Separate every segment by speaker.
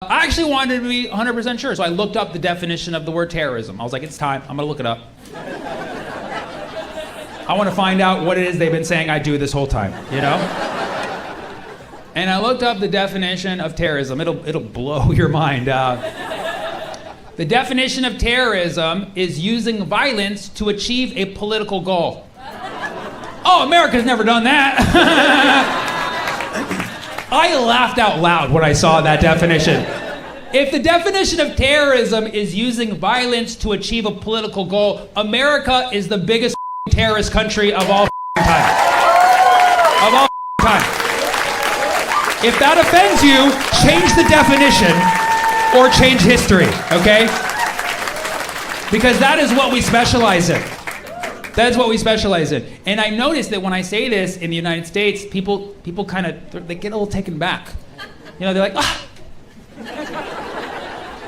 Speaker 1: I actually wanted to be 100% sure, so I looked up the definition of the word terrorism. I was like, it's time, I'm gonna look it up. I want to find out what it is they've been saying I do this whole time, you know? And I looked up the definition of terrorism. It'll blow your mind. The definition of terrorism is using violence to achieve a political goal. Oh, America's never done that. I laughed out loud when I saw that definition. If the definition of terrorism is using violence to achieve a political goal, America is the biggest terrorist country of all time. Of all time. If that offends you, change the definition or change history, okay? Because that is what we specialize in. That is what we specialize in. And I noticed that when I say this in the United States, people kind of, they get a little taken back. You know, they're like, ah,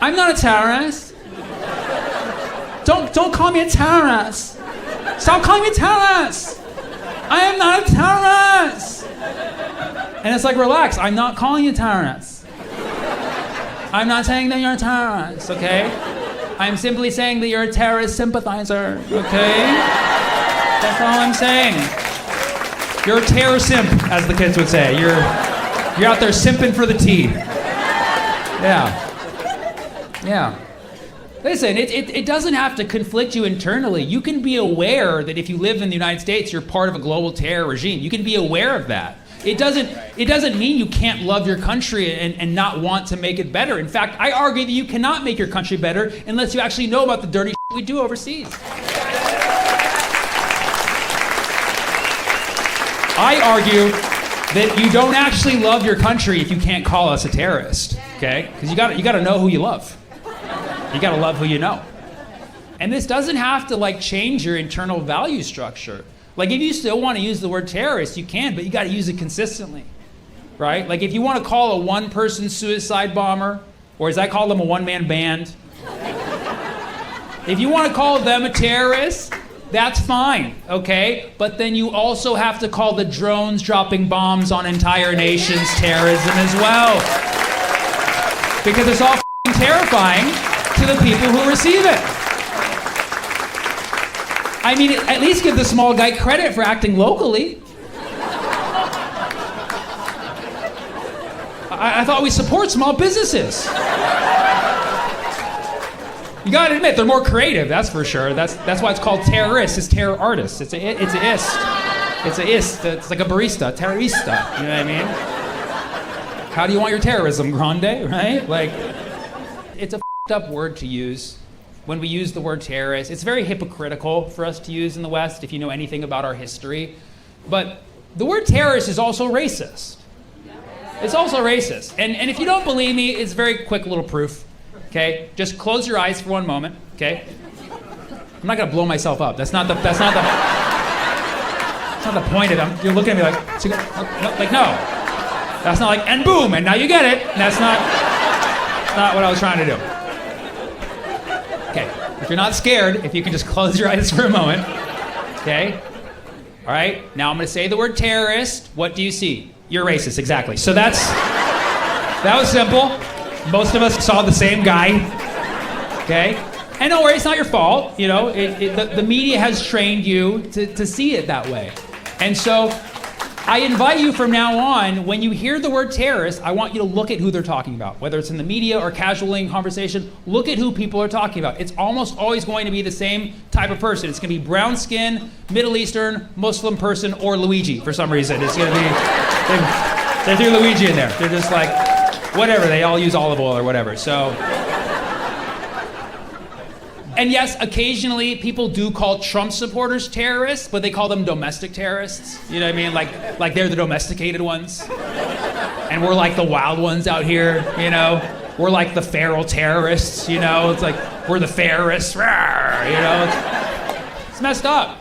Speaker 1: I'm not a terrorist. Don't call me a terrorist. Stop calling me a terrorist. I am not a terrorist. And it's like, relax, I'm not calling you a terrorist. I'm not saying that you're a terrorist, okay? I'm simply saying that you're a terrorist sympathizer, okay? That's all I'm saying. You're a terror simp, as the kids would say. You're out there simping for the tea. Yeah. Listen, it doesn't have to conflict you internally. You can be aware that if you live in the United States, you're part of a global terror regime. You can be aware of that. It doesn't mean you can't love your country and not want to make it better. In fact, I argue that you cannot make your country better unless you actually know about the dirty shit we do overseas. I argue that you don't actually love your country if you can't call us a terrorist, okay? Because you gotta know who you love. You gotta love who you know. And this doesn't have to change your internal value structure. Like if you still want to use the word terrorist, you can, but you gotta use it consistently, right? Like if you want to call a one-person suicide bomber, or as I call them, a one-man band, if you want to call them a terrorist, that's fine, okay? But then you also have to call the drones dropping bombs on entire nations terrorism as well. Because it's all terrifying to the people who receive it. I mean, at least give the small guy credit for acting locally. I thought we support small businesses. You gotta admit, they're more creative, that's for sure. That's why it's called terrorist. It's terror artist. It's a ist. It's a ist. It's like a barista, terrorista. You know what I mean? How do you want your terrorism, grande, right? Like, it's a up word to use when we use the word terrorist. It's very hypocritical for us to use in the West if you know anything about our history. But the word terrorist is also racist. It's also racist. And if you don't believe me, it's very quick little proof. Okay? Just close your eyes for one moment, okay? I'm not gonna blow myself up. That's not the point of it. You're looking at me like, no. That's not like, and boom, and now you get it. That's not what I was trying to do. Okay, if you're not scared, if you can just close your eyes for a moment, okay? All right, now I'm gonna say the word terrorist. What do you see? You're racist, exactly. So that was simple. Most of us saw the same guy, okay? And don't worry, it's not your fault. You know, the media has trained you to see it that way. And so I invite you from now on, when you hear the word terrorist, I want you to look at who they're talking about. Whether it's in the media or casually in conversation, look at who people are talking about. It's almost always going to be the same type of person. It's going to be brown skin, Middle Eastern, Muslim person, or Luigi for some reason. It's going to be, they threw Luigi in there. They're just like, whatever, they all use olive oil or whatever, so. And yes, occasionally people do call Trump supporters terrorists, but they call them domestic terrorists. You know what I mean? Like they're the domesticated ones. And we're like the wild ones out here, you know? We're like the feral terrorists, you know? It's like, we're the fairists, you know? It's messed up.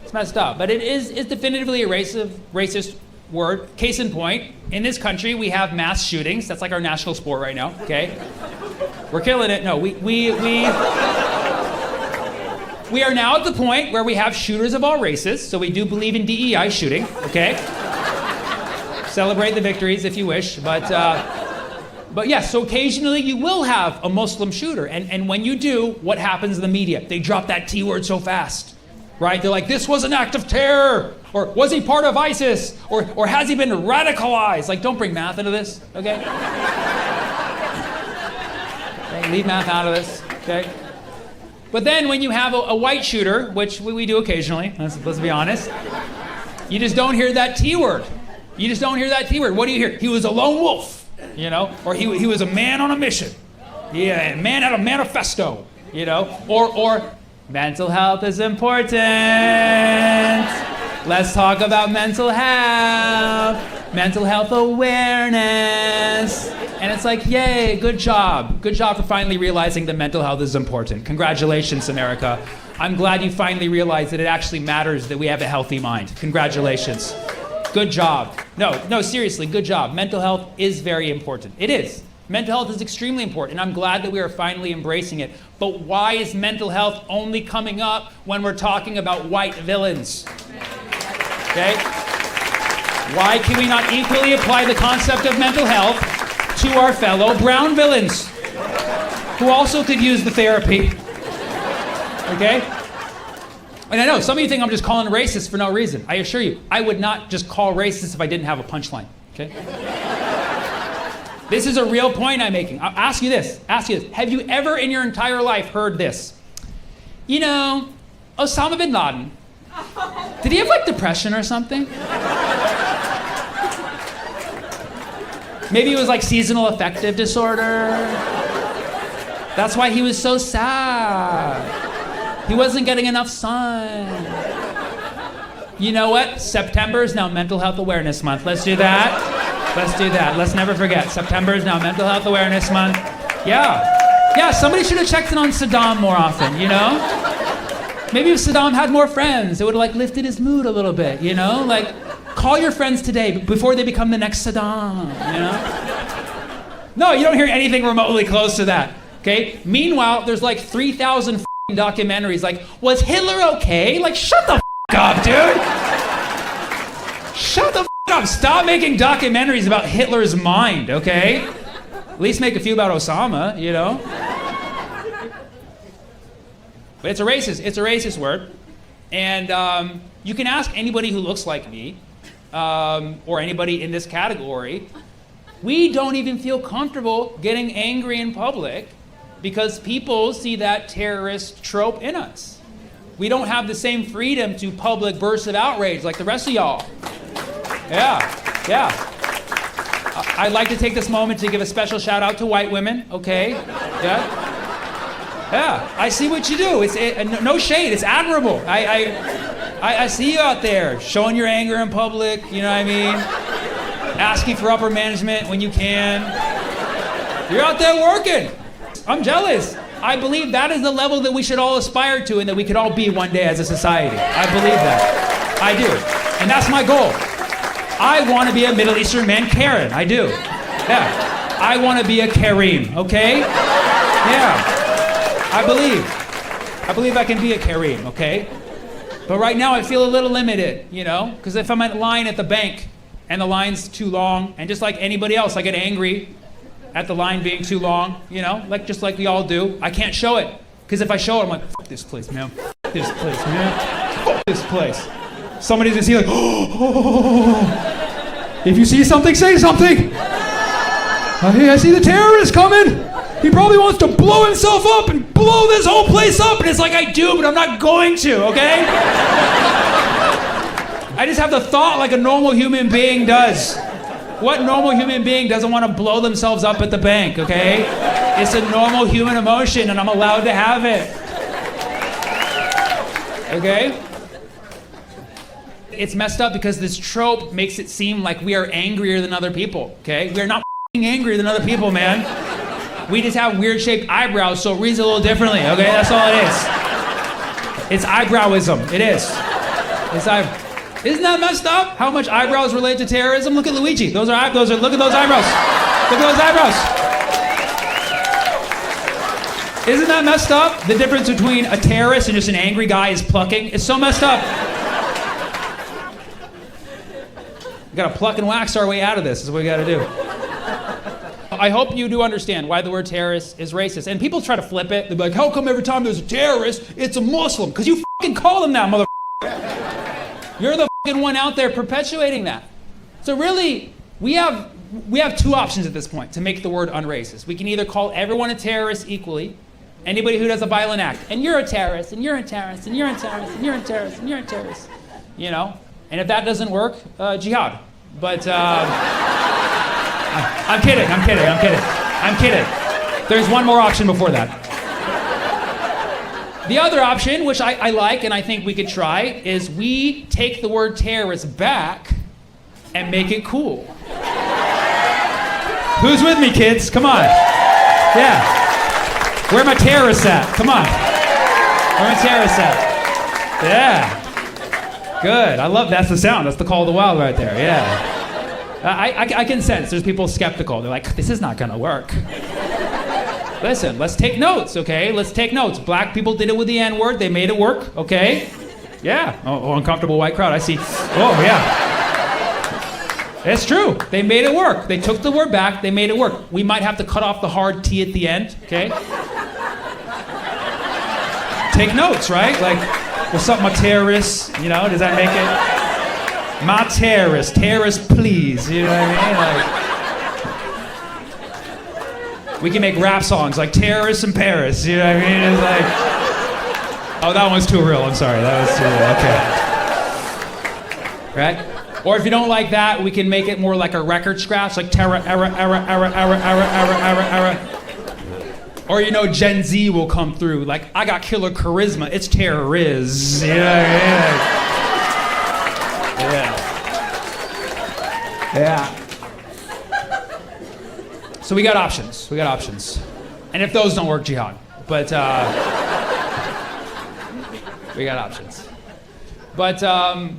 Speaker 1: It's messed up. But it's definitively a racist word. Case in point, in this country we have mass shootings. That's like our national sport right now, okay? We're killing it. No, we are now at the point where we have shooters of all races, so we do believe in DEI shooting, okay? Celebrate the victories if you wish, but But yes, so occasionally you will have a Muslim shooter. And when you do, what happens in the media? They drop that T word so fast, right? They're like, this was an act of terror. Or was he part of ISIS? Or has he been radicalized? Like, don't bring math into this, okay? Okay, leave math out of this, okay? But then when you have a white shooter, which we do occasionally, let's be honest, you just don't hear that T word. You just don't hear that T word. What do you hear? He was a lone wolf, you know? Or he was a man on a mission. Yeah, a man had a manifesto, you know? Or mental health is important. Let's talk about mental health awareness. And it's like, yay, good job. Good job for finally realizing that mental health is important. Congratulations, America. I'm glad you finally realized that it actually matters that we have a healthy mind. Congratulations. Good job. No, seriously, good job. Mental health is very important. It is. Mental health is extremely important, and I'm glad that we are finally embracing it. But why is mental health only coming up when we're talking about white villains? Okay? Why can we not equally apply the concept of mental health to our fellow brown villains who also could use the therapy? Okay? And I know some of you think I'm just calling racist for no reason. I assure you, I would not just call racist if I didn't have a punchline. Okay? This is a real point I'm making. I'll ask you this. Have you ever in your entire life heard this? You know, Osama bin Laden, did he have like depression or something? Maybe it was like seasonal affective disorder. That's why he was so sad. He wasn't getting enough sun. You know what? September is now Mental Health Awareness Month. Let's do that. Let's never forget. September is now Mental Health Awareness Month. Yeah, somebody should have checked in on Saddam more often, you know? Maybe if Saddam had more friends, it would have like lifted his mood a little bit, you know? Like, call your friends today before they become the next Saddam, you know? No, you don't hear anything remotely close to that, okay? Meanwhile, there's like 3,000 documentaries like, was Hitler okay? Like, shut the up, dude! Shut the up! Stop making documentaries about Hitler's mind, okay? At least make a few about Osama, you know? But it's a racist word. And you can ask anybody who looks like me, or anybody in this category, we don't even feel comfortable getting angry in public because people see that terrorist trope in us. We don't have the same freedom to public bursts of outrage like the rest of y'all. Yeah. I'd like to take this moment to give a special shout out to white women, okay? Yeah, I see what you do. It's no shade, it's admirable. I see you out there showing your anger in public, you know what I mean? Asking for upper management when you can. You're out there working. I'm jealous. I believe that is the level that we should all aspire to and that we could all be one day as a society. I believe that. I do. And that's my goal. I want to be a Middle Eastern man, Karen. I do. Yeah. I want to be a Kareem, okay? Yeah. I believe I can be a Kareem, okay? But right now I feel a little limited, you know? Because if I'm in line at the bank and the line's too long, and just like anybody else, I get angry at the line being too long, you know? Just like we all do. I can't show it. Because if I show it, I'm like, fuck this place, man. Fuck this place, man. Fuck this place. Somebody's gonna see like, oh. If you see something, say something. Hey, I see the terrorist coming. He probably wants to blow himself up and blow this whole place up. And it's like, I do, but I'm not going to, okay? I just have the thought like a normal human being does. What normal human being doesn't want to blow themselves up at the bank, okay? It's a normal human emotion and I'm allowed to have it. Okay? It's messed up because this trope makes it seem like we are angrier than other people, okay? We are not angrier than other people, man. We just have weird shaped eyebrows, so it reads a little differently, okay? That's all it is. It's eyebrowism. It is. Isn't that messed up? How much eyebrows relate to terrorism? Look at Luigi. Look at those eyebrows. Look at those eyebrows. Isn't that messed up? The difference between a terrorist and just an angry guy is plucking. It's so messed up. We gotta pluck and wax our way out of this, is what we gotta do. I hope you do understand why the word terrorist is racist. And people try to flip it. They're like, how come every time there's a terrorist, it's a Muslim? Because you fucking call them that, motherfucker. You're the fucking one out there perpetuating that. So really, we have two options at this point to make the word unracist. We can either call everyone a terrorist equally, anybody who does a violent act, and you're a terrorist, and you're a terrorist, and you're a terrorist, and you're a terrorist, and you're a terrorist. You know? And if that doesn't work, jihad. But I'm kidding. There's one more option before that. The other option, which I like and I think we could try, is we take the word terrorist back and make it cool. Who's with me, kids? Come on. Yeah. Where my terrorists at? Come on. Where my terrorists at? Yeah. Good. I love that's the sound. That's the call of the wild right there. Yeah. I can sense there's people skeptical. They're like, this is not going to work. Listen, let's take notes, okay? Let's take notes. Black people did it with the N-word. They made it work, okay? Yeah. Oh, uncomfortable white crowd. I see. Oh, yeah. It's true. They made it work. They took the word back. They made it work. We might have to cut off the hard T at the end, okay? Take notes, right? Like, what's up, my terrorists? You know, does that make it? My terrorist, please. You know what I mean? Like, we can make rap songs like Terrorists in Paris. You know what I mean? It's like, oh, that one's too real. I'm sorry. That was too real. Okay. Right? Or if you don't like that, we can make it more like a record scratch, like terror. Or, you know, Gen Z will come through, like, I got killer charisma, it's terrorism. You know what I mean? Yeah. So we got options. And if those don't work, jihad. But we got options. But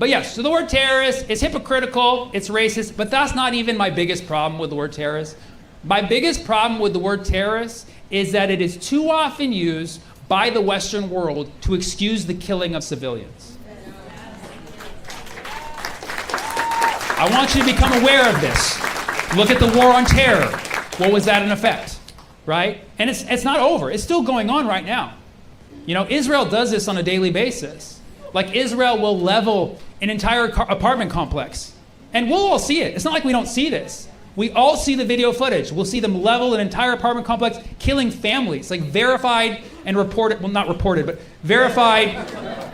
Speaker 1: yes, so the word terrorist is hypocritical, it's racist, but that's not even my biggest problem with the word terrorist. My biggest problem with the word terrorist is that it is too often used by the Western world to excuse the killing of civilians. I want you to become aware of this. Look at the war on terror. What was that in effect, right? And it's not over. It's still going on right now. You know, Israel does this on a daily basis. Like, Israel will level an entire apartment complex. And we'll all see it. It's not like we don't see this. We all see the video footage. We'll see them level an entire apartment complex, killing families, like verified and reported, well, not reported, but verified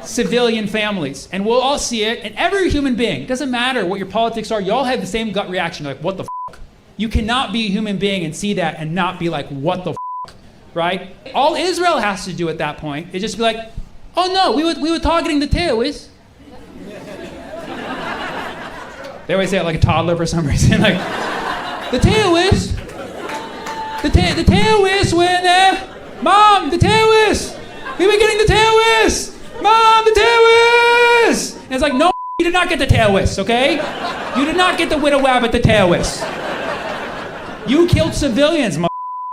Speaker 1: civilian families. And we'll all see it. And every human being, doesn't matter what your politics are, you all have the same gut reaction, like, what the fuck? You cannot be a human being and see that and not be like, what the fuck? Right? All Israel has to do at that point is just be like, oh no, we were targeting the terrorists. They always say it like a toddler for some reason. Like, the terrorists were in there. Mom, the terrorists. We were getting the terrorists. Mom, the terrorists. And it's like, no, you did not get the terrorists, okay? You did not get the widow rabbit, the terrorists. You killed civilians,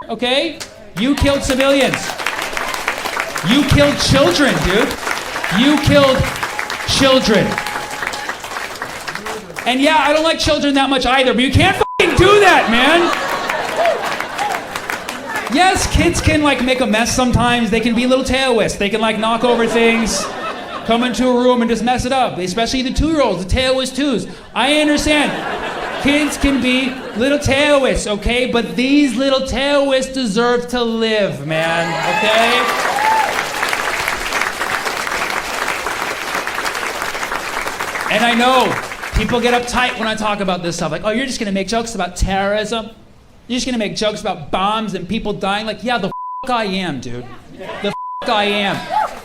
Speaker 1: okay? You killed civilians. You killed children, dude. You killed children. And yeah, I don't like children that much either, but you can't fucking do that, man. Yes, kids can like make a mess sometimes. They can be little terrorists. They can like knock over things, come into a room and just mess it up. Especially the 2-year-olds, the terrorist 2s. I understand. Kids can be little terrorists, okay? But these little terrorists deserve to live, man, okay? And I know people get uptight when I talk about this stuff. Like, oh, you're just going to make jokes about terrorism? You're just going to make jokes about bombs and people dying? Like, yeah, the f*** I am, dude. The f*** I am.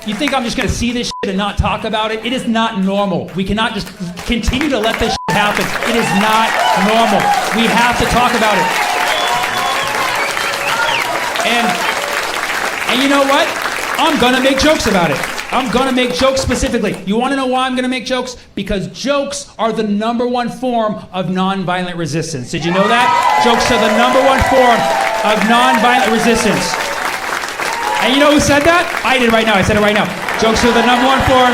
Speaker 1: You think I'm just going to see this shit and not talk about it? It is not normal. We cannot just continue to let this shit happen. It is not normal. We have to talk about it. And you know what? I'm going to make jokes about it. I'm going to make jokes specifically. You want to know why I'm going to make jokes? Because jokes are the #1 form of nonviolent resistance. Did you know that? Jokes are the #1 form of nonviolent resistance. And you know who said that? I did right now. I said it right now. Jokes are the #1 form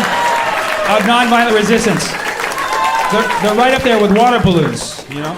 Speaker 1: of nonviolent resistance. They're right up there with water balloons, you know?